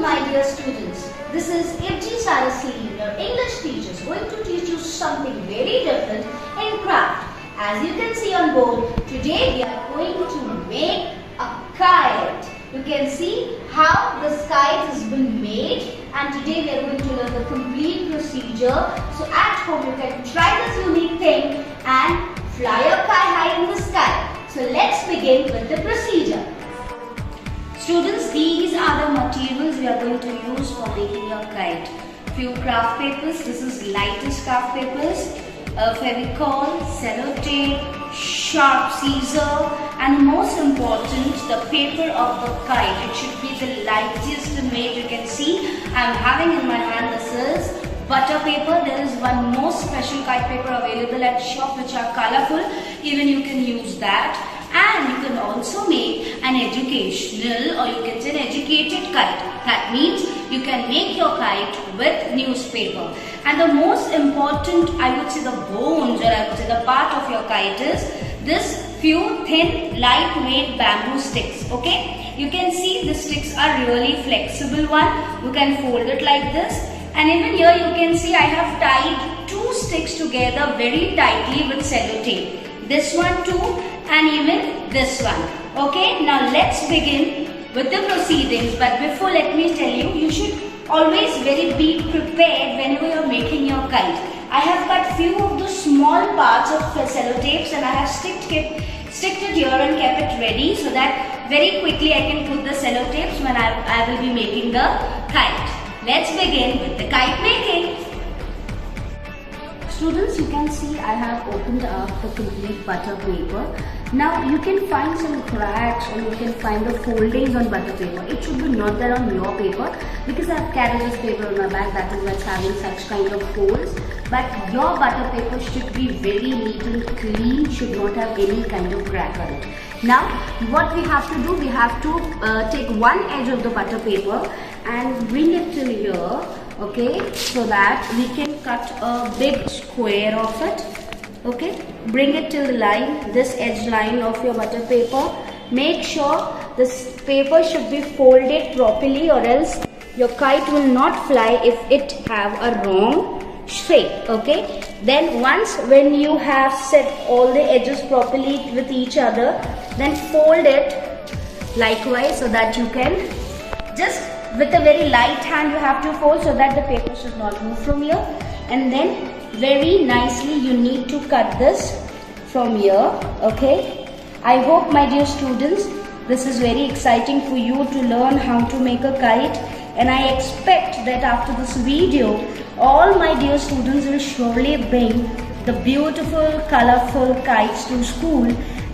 my dear students. This is FG Sarasli, your English teacher, is going to teach you something very different in craft. As you can see on board, today we are going to make a kite. You can see how this kite has been made, and today we are going to learn the complete procedure. So at home you can try this unique thing and fly a kite high in the sky. So let's begin with the procedure. Students, these are the materials we are going to use for making your kite. Few craft papers, this is lightest craft papers, Fevicol, sellotape, sharp scissor, and most important, the paper of the kite. It should be the lightest made. You can see I am having in my hand, this is butter paper. There is one more special kite paper available at shop which are colorful. Even you can use that. And you can also make an educational, or you can say an educated kite. That means you can make your kite with newspaper. And the most important, I would say the bones, or I would say the part of your kite is this few thin lightweight bamboo sticks. Okay, you can see the sticks are really flexible one. You can fold it like this. And even here you can see I have tied two sticks together very tightly with sellotape. This one too, and even this one. Okay, now let's begin with the proceedings. But before, let me tell you, you should always be prepared whenever you are making your kite. I have cut few of the small parts of sellotapes and I have sticked it here and kept it ready so that very quickly I can put the sellotapes when I will be making the kite. Let's begin with the kite making. Students, you can see I have opened up the complete butter paper. Now you can find some cracks, or you can find the foldings on butter paper. It should be not there on your paper, because I have carried this paper on my back, that is why it's having such kind of folds. But your butter paper should be very neat and clean, should not have any kind of crack on it. Now what we have to do, we have to take one edge of the butter paper and bring it till here. Okay, so that we can cut a big square of it. Okay, bring it till the line, this edge line of your butter paper. Make sure this paper should be folded properly, or else your kite will not fly if it have a wrong shape. Okay, then once when you have set all the edges properly with each other, then fold it likewise so that you can just with a very light hand you have to fold so that the paper should not move from here, and then very nicely you need to cut this from here. Okay, I hope my dear students this is very exciting for you to learn how to make a kite, and I expect that after this video all my dear students will surely bring the beautiful colorful kites to school,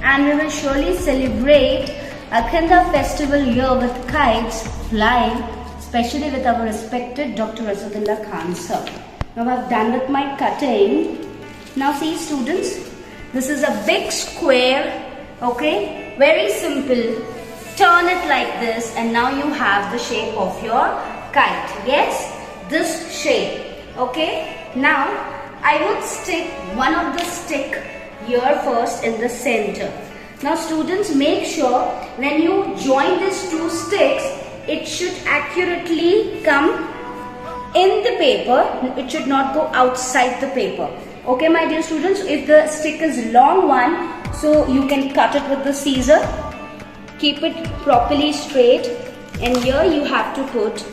and we will surely celebrate Akhanda festival here with kites flying, especially with our respected Dr. Asadullah Khan sir. Now I've done with my cutting. Now see students, this is a big square. Okay, very simple. Turn it like this and now you have the shape of your kite. Yes, this shape. Okay, now I would stick one of the stick here first in the center. Now students, make sure when you join these two sticks, it should accurately come in the paper. It should not go outside the paper. Okay, my dear students, if the stick is long one, so you can cut it with the scissor. Keep it properly straight, and here you have to put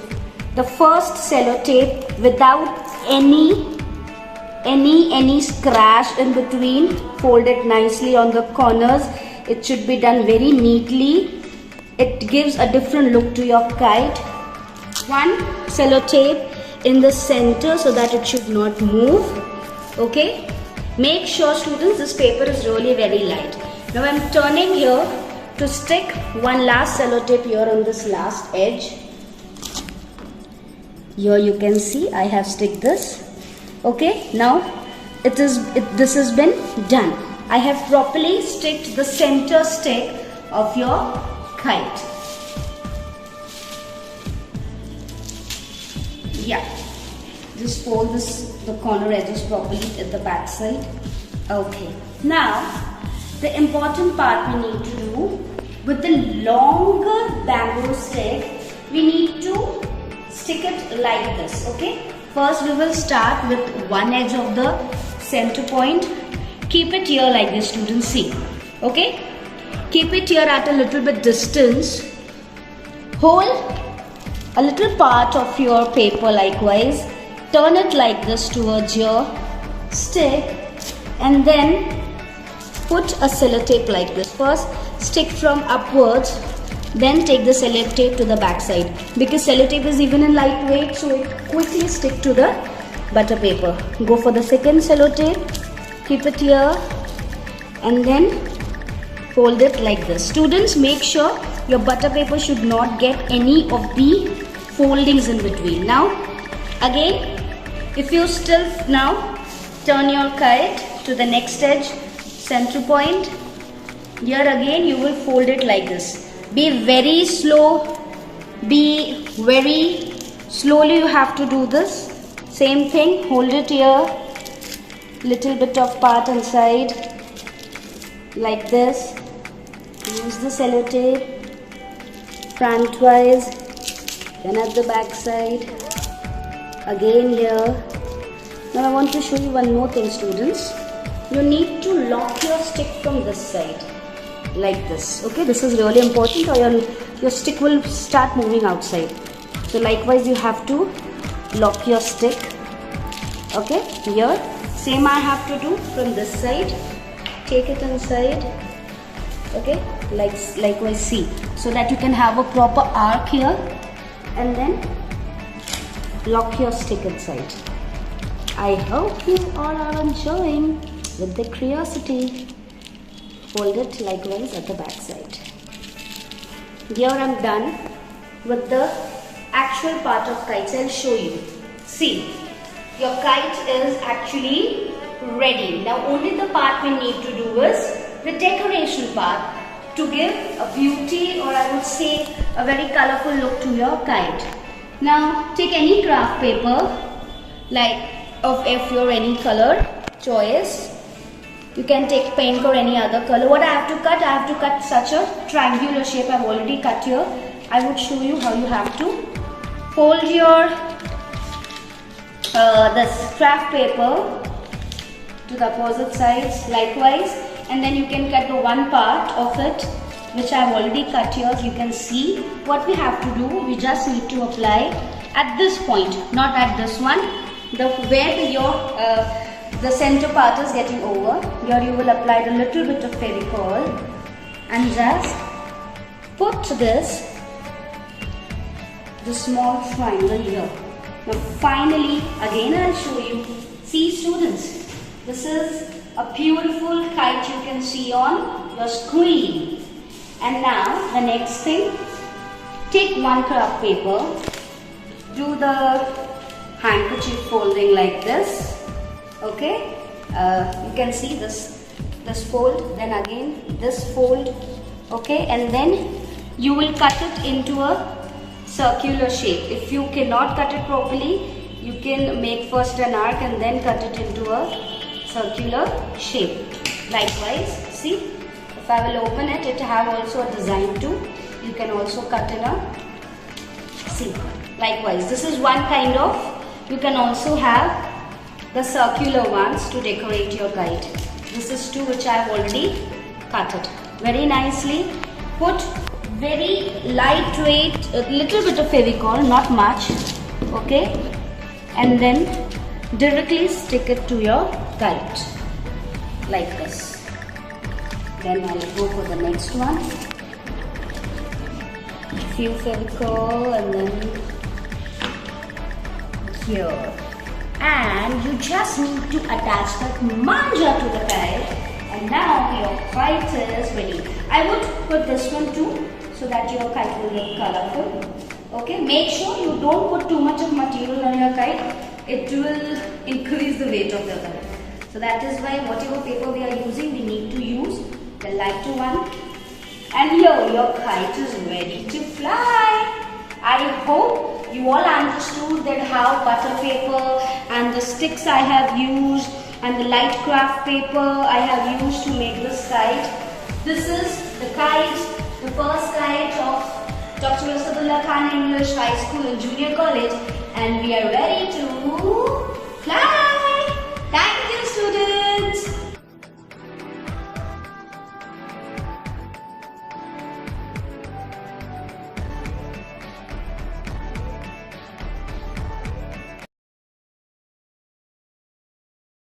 the first sellotape without any scratch in between. Fold it nicely on the corners. It should be done very neatly. It gives a different look to your kite. One sellotape in the center so that it should not move. Okay, make sure students this paper is really very light. Now I am turning here to stick one last sellotape here on this last edge. Here you can see I have stick this. Okay, now this has been done. I have properly sticked the center stick of your kite. Yeah, just fold the corner edges properly at the back side. Okay, now the important part we need to do, with the longer bamboo stick we need to stick it like this. Okay, first we will start with one edge of the center point. Keep it here like this, students, see. Okay, keep it here at a little bit distance. Hold a little part of your paper likewise, turn it like this towards your stick, and then put a sellotape like this. First stick from upwards, then take the sellotape to the back side, because sellotape is even in lightweight, so it quickly stick to the butter paper. Go for the second sellotape, keep it here, and then fold it like this. Students, make sure your butter paper should not get any of the foldings in between. Now again, if you still now turn your kite to the next edge, center point, here again you will fold it like this. Be very slow, be very slowly, you have to do this. Same thing, hold it here, little bit of part inside like this. Use the sellotape frontwise, then at the back side, again here. Now I want to show you one more thing, students. You need to lock your stick from this side like this. Okay, this is really important, or your stick will start moving outside. So likewise you have to lock your stick. Okay, here same I have to do from this side. Take it inside. Okay, likewise, see, so that you can have a proper arc here, and then lock your stick inside. I hope you all are enjoying with the curiosity. Fold it likewise at the back side. Here I am done with the actual part of kites. I'll show you. See, your kite is actually ready. Now only the part we need to do is the decoration part, to give a beauty, or I would say a very colorful look to your kite. Now take any craft paper, like of if you're any color choice. You can take pink or any other color. What I have to cut? I have to cut such a triangular shape. I've already cut here. I would show you how you have to fold your this craft paper to the opposite sides likewise, and then you can cut the one part of it which I have already cut here. You can see what we have to do. We just need to apply at this point, not at this one, where the center part is getting over. Here you will apply a little bit of Fevicol and just put the small triangle here. Now finally, again I'll show you. See, students, this is a beautiful kite you can see on your screen. And now the next thing, take one craft paper, do the handkerchief folding like this. Okay, you can see this fold, then again this fold. Okay, and then you will cut it into a circular shape. If you cannot cut it properly, you can make first an arc and then cut it into a circular shape. Likewise, see, if I will open it, it have also a design too. You can also cut in a, see, likewise, this is one kind of, you can also have the circular ones to decorate your kite. This is two which I have already cut it very nicely. Put very lightweight, a little bit of Fevicol, not much, okay, and then directly stick it to your kite like this. Then I'll go for the next one. Few Fevicol and then here. And you just need to attach that manja to the kite, and now your kite is ready. I would put this one too, so that your kite will look colorful. Okay, make sure you don't put too much of material on your kite. It will increase the weight of your kite. So that is why whatever paper we are using, we need to use the lighter one. And here your kite is ready to fly. I hope you all understood that how butter paper and the sticks I have used and the light craft paper I have used to make this kite. This is the kite, the first kite of Dr. Asadullah Khan English High School and Junior College, and we are ready to